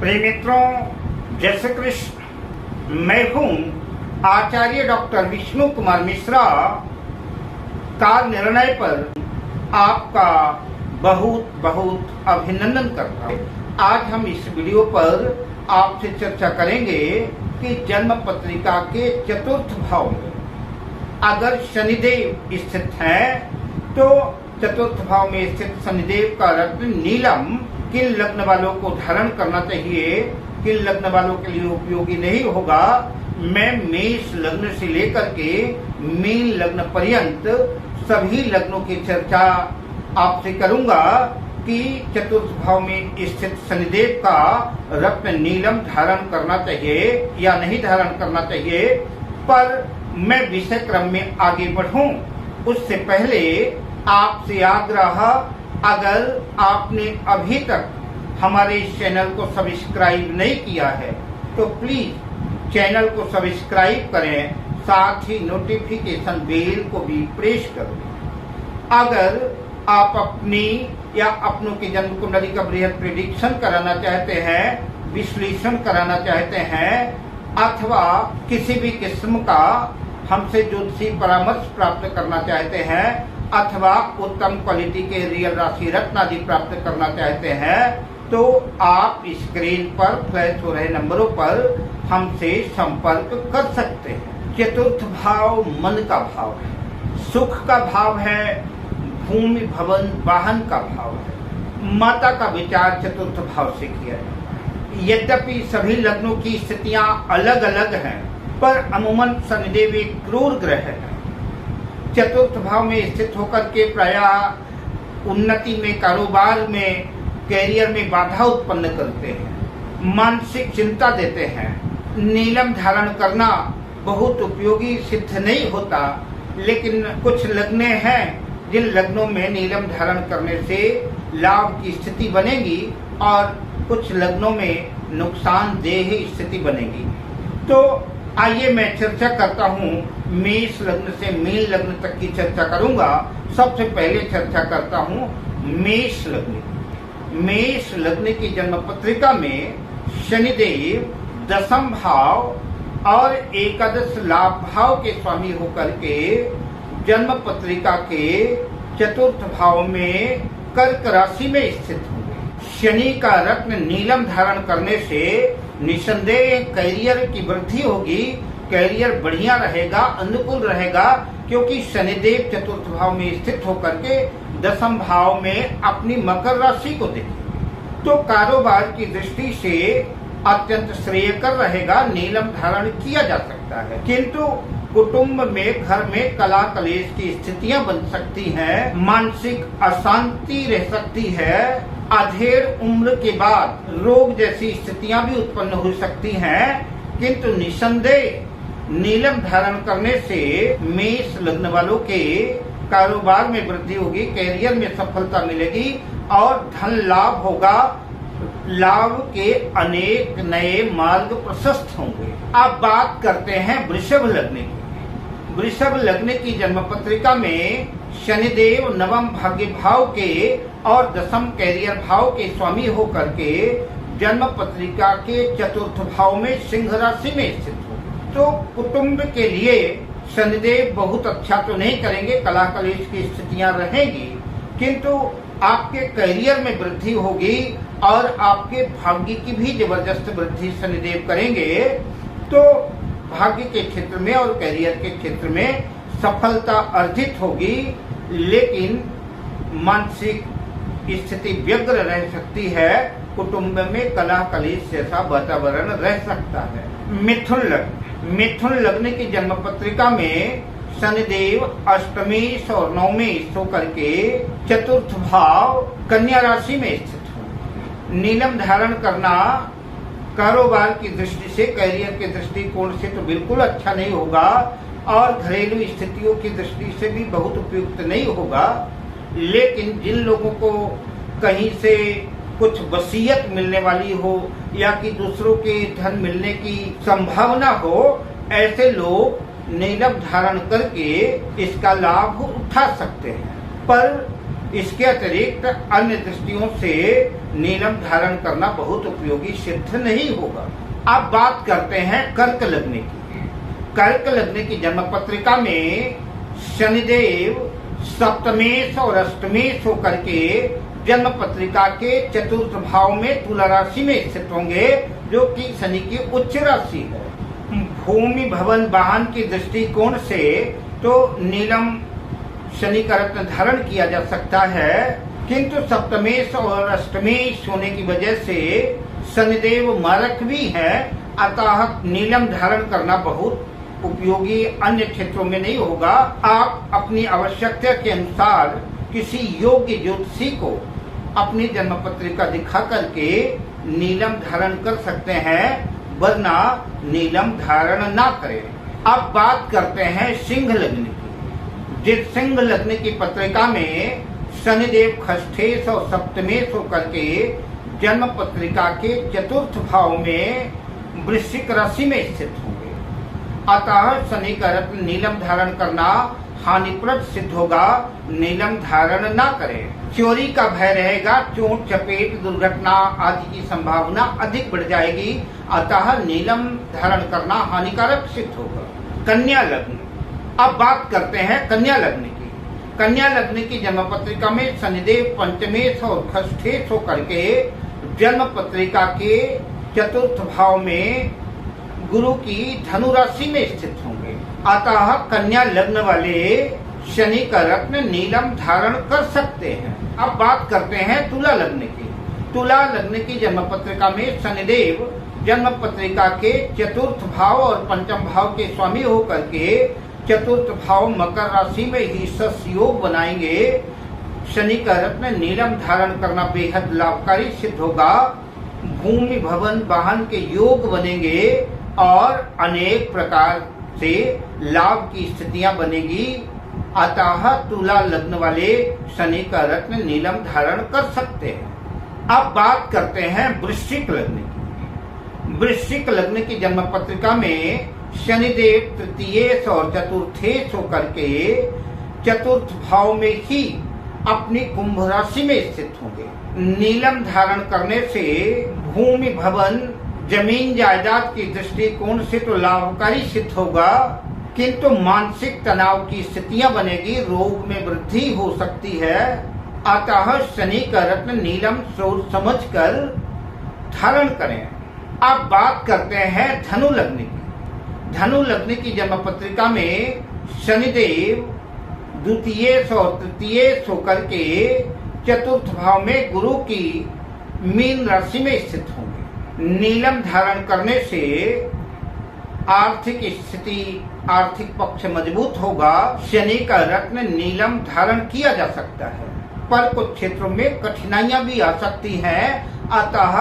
प्रिय मित्रों, जय श्री कृष्ण। मैं हूँ आचार्य डॉक्टर विष्णु कुमार मिश्रा। का निर्णय पर आपका बहुत बहुत अभिनंदन करता हूँ। आज हम इस वीडियो पर आपसे चर्चा करेंगे कि जन्म पत्रिका के चतुर्थ भाव में अगर शनिदेव स्थित है तो चतुर्थ भाव में स्थित शनिदेव का रत्न नीलम किन लग्न वालों को धारण करना चाहिए, किन लग्न वालों के लिए उपयोगी नहीं होगा। मैं मेष लग्न से लेकर के मीन लग्न पर्यंत सभी लग्नों की चर्चा आपसे करूंगा कि चतुर्थ भाव में स्थित शनिदेव का रत्न नीलम धारण करना चाहिए या नहीं धारण करना चाहिए। पर मैं विषय क्रम में आगे बढ़ूं उससे पहले आपसे आग्रह, अगर आपने अभी तक हमारे इस चैनल को सब्सक्राइब नहीं किया है तो प्लीज चैनल को सब्सक्राइब करें, साथ ही नोटिफिकेशन बेल को भी प्रेस करें। अगर आप अपनी या अपनों की जन्म कुंडली का बृहद प्रेडिक्शन कराना चाहते हैं, विश्लेषण कराना चाहते हैं अथवा किसी भी किस्म का हमसे ज्योतिषी परामर्श प्राप्त करना चाहते हैं अथवा उत्तम क्वालिटी के रियल राशि रत्न आदि प्राप्त करना चाहते हैं तो आप स्क्रीन पर फ्लैश हो रहे नंबरों पर हमसे संपर्क कर सकते हैं। चतुर्थ भाव मन का भाव है, सुख का भाव है, भूमि भवन वाहन का भाव है। माता का विचार चतुर्थ भाव से किया है। यद्यपि सभी लग्नों की स्थितियां अलग अलग हैं पर अमूमन शनिदेव एक क्रूर ग्रह है। चतुर्थ भाव में स्थित होकर के प्रायः उन्नति में, कारोबार में, कैरियर में बाधा उत्पन्न करते हैं, मानसिक चिंता देते हैं। नीलम धारण करना बहुत उपयोगी सिद्ध नहीं होता, लेकिन कुछ लग्ने हैं जिन लग्नों में नीलम धारण करने से लाभ की स्थिति बनेगी और कुछ लग्नों में नुकसानदेह स्थिति बनेगी। तो आइए मैं चर्चा करता हूँ, मेष लग्न से मीन लग्न तक की चर्चा करूंगा। सबसे पहले चर्चा करता हूँ मेष लग्न। मेष लग्न की जन्म पत्रिका में शनिदेव दशम भाव और एकादश लाभ भाव के स्वामी होकर के जन्म पत्रिका के चतुर्थ भाव में कर्क राशि में स्थित होंगे। शनि का रत्न नीलम धारण करने से निसंदेह कैरियर की वृद्धि होगी, कैरियर बढ़िया रहेगा, अनुकूल रहेगा, क्योंकि शनिदेव चतुर्थ भाव में स्थित होकर के दशम भाव में अपनी मकर राशि को देखेंगे तो कारोबार की दृष्टि से अत्यंत श्रेयकर रहेगा, नीलम धारण किया जा सकता है। किंतु कुटुंब में, घर में कलह कलेश की स्थितियां बन सकती हैं, मानसिक अशांति रह सकती है, अधेड़ उम्र के बाद रोग जैसी स्थितियां भी उत्पन्न हो सकती हैं। किंतु निसंदेह नीलम धारण करने से मेष लग्न वालों के कारोबार में वृद्धि होगी, कैरियर में सफलता मिलेगी और धन लाभ होगा। लाभ के अनेक नए मार्ग प्रशस्त होंगे। अब बात करते हैं वृषभ लग्न की। वृषभ लग्न की जन्म पत्रिका में शनिदेव नवम भाग्य भाव के और दशम कैरियर भाव के स्वामी होकर के जन्म पत्रिका के चतुर्थ भाव में सिंह राशि में स्थित हो तो कुटुंब के लिए शनिदेव बहुत अच्छा तो नहीं करेंगे, कलह कलेश की स्थितियां रहेंगी, किंतु आपके कैरियर में वृद्धि होगी और आपके भाग्य की भी जबरदस्त वृद्धि शनिदेव करेंगे। तो भाग्य के क्षेत्र में और कैरियर के क्षेत्र में सफलता अर्जित होगी, लेकिन मानसिक स्थिति व्यग्र रह सकती है, कुटुंब में कलह कलेश जैसा वातावरण रह सकता है। मिथुन लग्न। मिथुन लग्न की जन्म पत्रिका में शनिदेव अष्टमेश और नवमेश होकर के चतुर्थ भाव कन्या राशि में स्थित हो। नीलम धारण करना कारोबार की दृष्टि से, कैरियर के दृष्टिकोण से तो बिल्कुल अच्छा नहीं होगा और घरेलू स्थितियों की दृष्टि से भी बहुत उपयुक्त नहीं होगा। लेकिन जिन लोगों को कहीं से कुछ वसीयत मिलने वाली हो या कि दूसरों के धन मिलने की संभावना हो, ऐसे लोग नीलम धारण करके इसका लाभ उठा सकते हैं। पर इसके अतिरिक्त अन्य दृष्टियों से नीलम धारण करना बहुत उपयोगी सिद्ध नहीं होगा। अब बात करते हैं कर्क लग्न की। कर्क लग्न की जन्म पत्रिका में शनिदेव सप्तमेश और अष्टमेश होकर के जन्म पत्रिका के चतुर्थ भाव में तुला राशि में स्थित होंगे, जो कि शनि की उच्च राशि है। भूमि भवन वाहन की दृष्टिकोण से तो नीलम शनि का रत्न धारण किया जा सकता है, किंतु सप्तमेश और अष्टमेश होने की वजह से शनिदेव मारक भी है, अतः नीलम धारण करना बहुत उपयोगी अन्य क्षेत्रों में नहीं होगा। आप अपनी आवश्यकता के अनुसार किसी योग्य ज्योतिषी को अपनी जन्म पत्रिका दिखा करके नीलम धारण कर सकते हैं, वरना नीलम धारण ना करें। अब बात करते हैं सिंह लग्न की। जिस सिंह लग्न की पत्रिका में शनिदेव खष्ठेश और सप्तमेश होकर के जन्म पत्रिका के चतुर्थ भाव में वृश्चिक राशि में स्थित होंगे, अतः शनि का रत्न नीलम धारण करना हानिप्रद सिद्ध होगा। नीलम धारण ना करें। चोरी का भय रहेगा, चोट चपेट दुर्घटना आदि की संभावना अधिक बढ़ जाएगी, अतः नीलम धारण करना हानिकारक सिद्ध होगा। कन्या लग्न। अब बात करते हैं कन्या लग्न की। कन्या लग्न की जन्म पत्रिका में शनिदेव पंचमेश और खष्ठेश होकर के जन्म पत्रिका के चतुर्थ भाव में गुरु की धनु राशि में स्थित होंगे, अतः कन्या लग्न वाले शनि का रत्न नीलम धारण कर सकते हैं। अब बात करते हैं तुला लग्न की। तुला लग्न की जन्म पत्रिका में शनिदेव जन्म पत्रिका के चतुर्थ भाव और पंचम भाव के स्वामी होकर के चतुर्थ भाव मकर राशि में ही सस योग बनाएंगे। शनि का रत्न नीलम धारण करना बेहद लाभकारी सिद्ध होगा। भूमि भवन वाहन के योग बनेंगे और अनेक प्रकार से लाभ की स्थितियां बनेगी, अतः तुला लग्न वाले शनि का रत्न नीलम धारण कर सकते हैं। अब बात करते हैं वृश्चिक लग्न की। वृश्चिक लग्न की जन्म पत्रिका में शनिदेव तृतीयेश और चतुर्थेश होकर के चतुर्थ भाव में ही अपनी कुंभ राशि में स्थित होंगे। नीलम धारण करने से भूमि भवन जमीन जायदाद की दृष्टिकोण से तो लाभकारी सिद्ध होगा, किंतु मानसिक तनाव की स्थितियां बनेगी, रोग में वृद्धि हो सकती है, अतः शनि का रत्न नीलम सोच समझकर धारण करें। अब बात करते हैं धनु लग्न की। धनु लग्न की जन्म पत्रिका में शनिदेव द्वितीयेश और तृतीयेश होकर के चतुर्थ भाव में गुरु की मीन राशि में स्थित होंगे। नीलम धारण करने से आर्थिक स्थिति आर्थिक पक्ष मजबूत होगा। शनि का रत्न नीलम धारण किया जा सकता है, पर कुछ क्षेत्रों में कठिनाइयां भी आ सकती हैं, अतः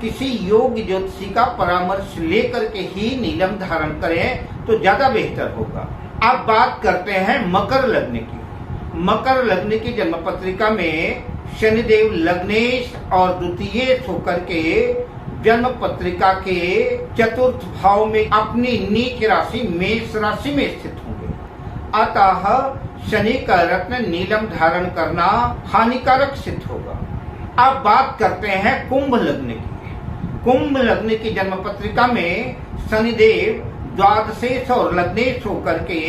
किसी योग्य ज्योतिषी का परामर्श लेकर के ही नीलम धारण करें तो ज्यादा बेहतर होगा। अब बात करते हैं मकर लग्न की। मकर लग्न की जन्म पत्रिका में शनिदेव लग्नेश और द्वितीयेश होकर के जन्म पत्रिका के चतुर्थ भाव में अपनी नीच राशि मेष राशि में स्थित होंगे, अतः शनि का रत्न नीलम धारण करना हानिकारक सिद्ध होगा। अब बात करते हैं कुंभ लग्न की। कुंभ लग्न की जन्म पत्रिका में शनिदेव द्वादशेश और लग्नेश होकर के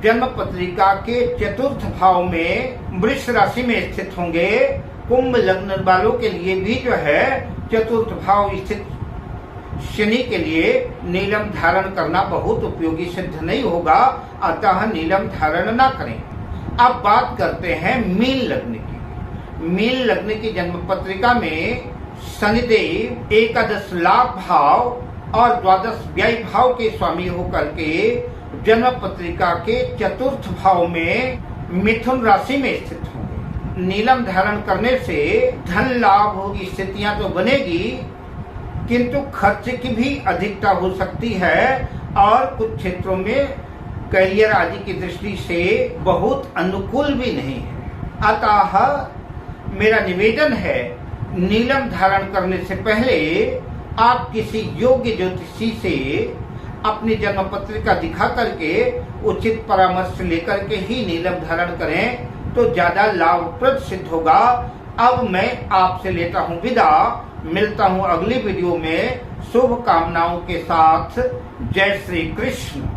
जन्म पत्रिका के चतुर्थ भाव में वृष राशि में स्थित होंगे। कुंभ लग्न वालों के लिए भी जो है चतुर्थ भाव स्थित शनि के लिए नीलम धारण करना बहुत उपयोगी सिद्ध नहीं होगा, अतः नीलम धारण न करें। अब बात करते हैं मीन लग्न की। मीन लग्न की जन्म पत्रिका में शनिदेव एकादश लाभ भाव और द्वादश व्यय भाव के स्वामी होकर के जन्म पत्रिका के चतुर्थ भाव में मिथुन राशि में स्थित होंगे। नीलम धारण करने से धन लाभ की स्थितियां तो बनेगी, किंतु खर्च की भी अधिकता हो सकती है और कुछ क्षेत्रों में करियर आदि की दृष्टि से बहुत अनुकूल भी नहीं है। अतः मेरा निवेदन है, नीलम धारण करने से पहले आप किसी योग्य ज्योतिषी से अपनी जन्म पत्रिका दिखा करके उचित परामर्श लेकर के ही नीलम धारण करें तो तो ज्यादा लाभप्रद सिद्ध होगा। अब मैं आपसे लेता हूं विदा, मिलता हूं अगली वीडियो में शुभकामनाओं के साथ। जय श्री कृष्ण।